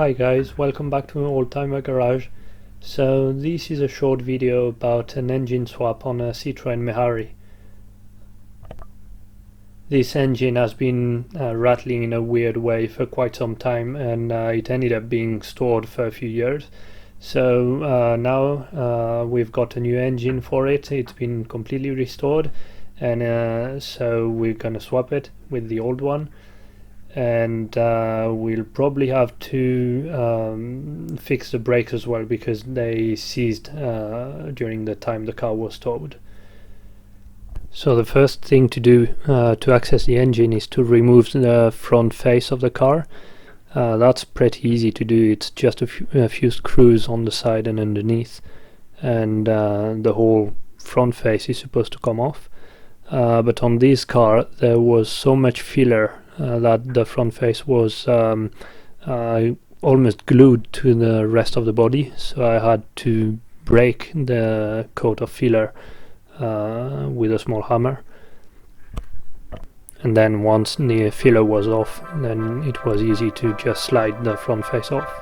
Hi guys, welcome back to Oldtimer Garage. So this is a short video about an engine swap on a Citroen Mehari. This engine has been rattling in a weird way for quite some time, and it ended up being stored for a few years. So now we've got a new engine for it. It's been completely restored, and so we're gonna swap it with the old one. And we'll probably have to fix the brakes as well, because they seized during the time the car was towed. So the first thing to do to access the engine is to remove the front face of the car. That's pretty easy to do. It's just a few screws on the side and underneath, and the whole front face is supposed to come off. But on this car there was so much filler that the front face was almost glued to the rest of the body, so I had to break the coat of filler with a small hammer. And then once the filler was off, then it was easy to just slide the front face off.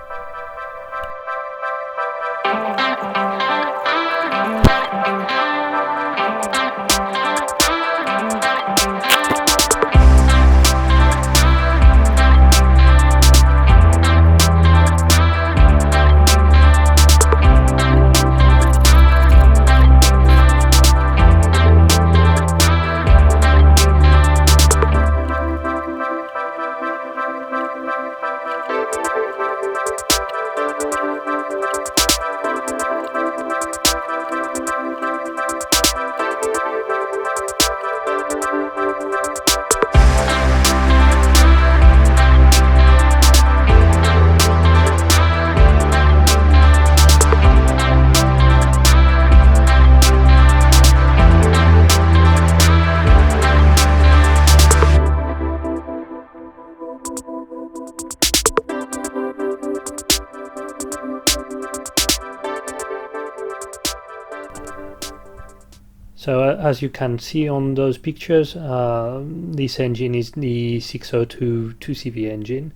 So as you can see on those pictures, this engine is the 602 2CV engine.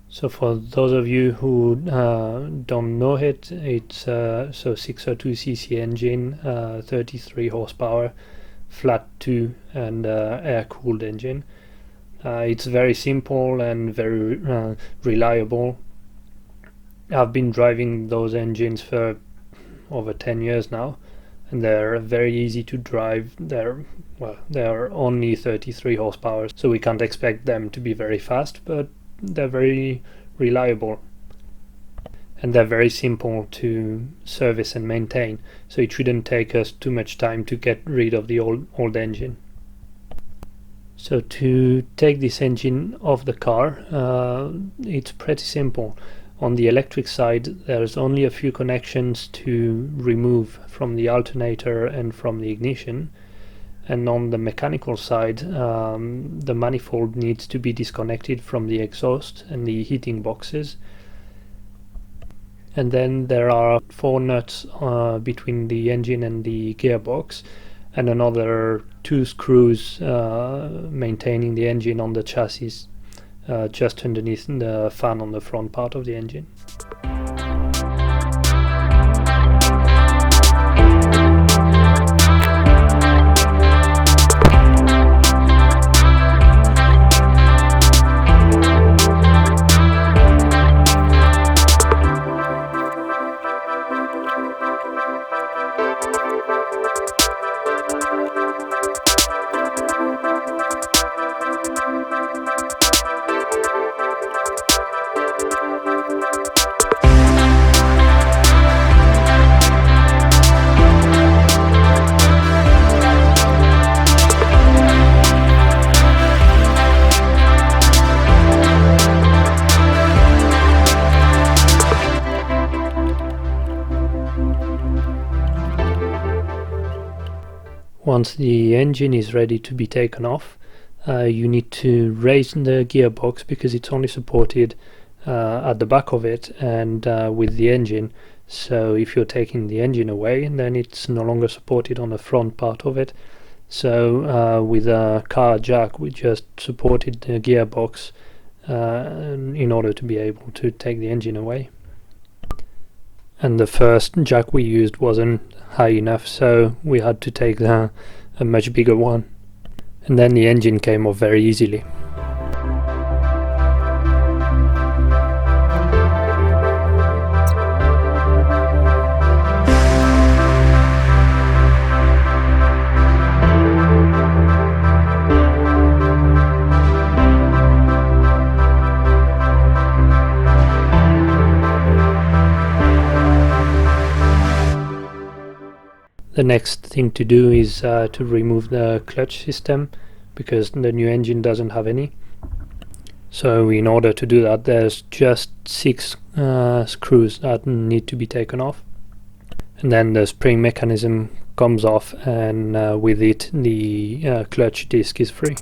So for those of you who don't know it, it's so 602cc engine, 33 horsepower, flat 2 and air-cooled engine. It's very simple and very reliable. I've been driving those engines for over 10 years now, and they're very easy to drive. They're only 33 horsepower, so we can't expect them to be very fast, but they're very reliable, and they're very simple to service and maintain, so it shouldn't take us too much time to get rid of the old engine. So to take this engine off the car, it's pretty simple. On the electric side, there's only a few connections to remove from the alternator and from the ignition, and on the mechanical side, the manifold needs to be disconnected from the exhaust and the heating boxes. And then there are 4 nuts between the engine and the gearbox, and another 2 screws maintaining the engine on the chassis, just underneath the fan on the front part of the engine. Once the engine is ready to be taken off, you need to raise the gearbox, because it's only supported at the back of it and with the engine. So if you're taking the engine away, then it's no longer supported on the front part of it. So with a car jack, we just supported the gearbox in order to be able to take the engine away. And the first jack we used wasn't high enough, so we had to take a much bigger one, and then the engine came off very easily. The next thing to do is to remove the clutch system, because the new engine doesn't have any. So in order to do that, there's just 6 screws that need to be taken off, and then the spring mechanism comes off, and with it the clutch disc is free.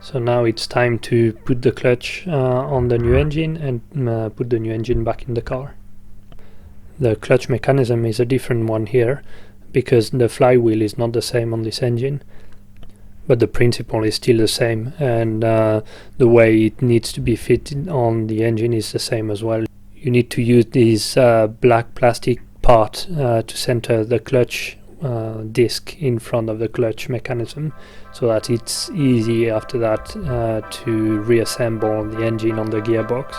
So now it's time to put the clutch on the new engine and put the new engine back in the car. The clutch mechanism is a different one here, because the flywheel is not the same on this engine, but the principle is still the same, and the way it needs to be fitted on the engine is the same as well. You need to use this black plastic part to center the clutch disc in front of the clutch mechanism, so that it's easy after that to reassemble the engine on the gearbox.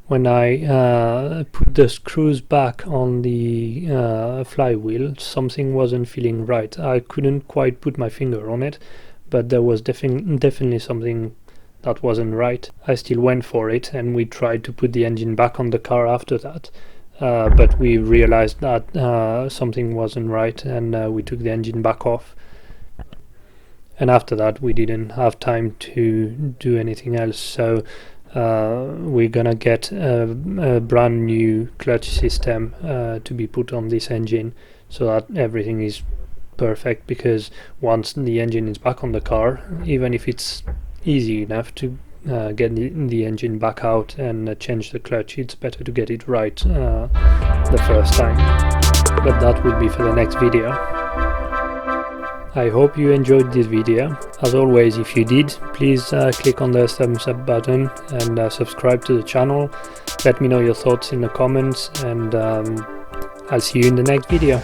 When I put the screws back on the flywheel, something wasn't feeling right. I couldn't quite put my finger on it, but there was definitely something that wasn't right. I still went for it, and we tried to put the engine back on the car after that, but we realized that something wasn't right, and we took the engine back off. And after that we didn't have time to do anything else, so we're gonna get a brand new clutch system to be put on this engine, so that everything is perfect, because once the engine is back on the car, even if it's easy enough to get the engine back out and change the clutch, it's better to get it right the first time. But that will be for the next video. I hope you enjoyed this video. As always, if you did, please click on the thumbs up button and subscribe to the channel. Let me know your thoughts in the comments, and I'll see you in the next video.